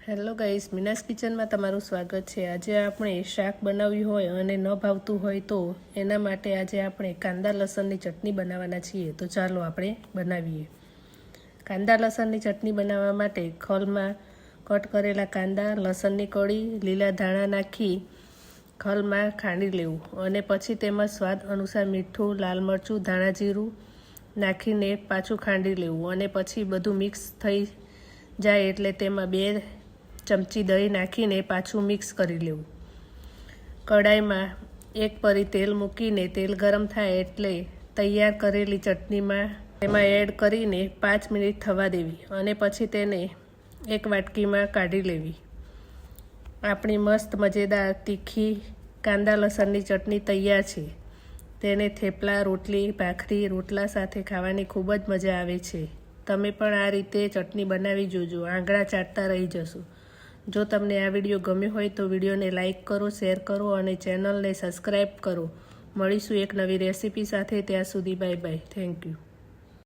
Hello guys, Meena's કિચનમાં તમારું સ્વાગત છે। આજે આપણે શાક બનાવ્યું હોય અને ન ભાવતું હોય તો એના માટે આજે આપણે કાંદા લસણની ચટણી બનાવવાના છીએ। તો ચાલો આપણે બનાવીએ। કાંદા લસણની ચટણી બનાવવા માટે ખલમાં કટ કરેલા કાંદા, લસણની કળી, લીલા ધાણા નાખી ખલમાં ખાંડી લેવું અને પછી તેમાં સ્વાદ અનુસાર મીઠું, લાલ મરચું, ધાણા જીરું નાખીને પાછું ખાંડી લેવું અને પછી બધું મિક્સ થઈ જાય એટલે તેમાં 2 ચમચી દહીં નાખીને પાછું મિક્સ કરી લેવું। કડાઈમાં 1 પરી તેલ મૂકીને તેલ ગરમ થાય એટલે તૈયાર કરેલી ચટણીમાં તેમાં એડ કરીને 5 મિનિટ થવા દેવી અને પછી તેને એક વાટકીમાં કાઢી લેવી। આપણી મસ્ત મજેદાર તીખી કાંદા લસણની ચટણી તૈયાર છે। તેને થેપલા, રોટલી, ભાખરી, રોટલા સાથે ખાવાની ખૂબ જ મજા આવે છે। તમે પણ આ રીતે ચટણી બનાવી જોજો, આંગળા ચાટતા રહી જશો। જો તમને આ વિડીયો ગમ્યો હોય તો વિડીયોને લાઇક કરો, શેર કરો અને ચેનલને સબસ્ક્રાઈબ કરો। મળીશું એક નવી રેસીપી સાથે, ત્યાં સુધી બાય બાય, થેન્ક યુ।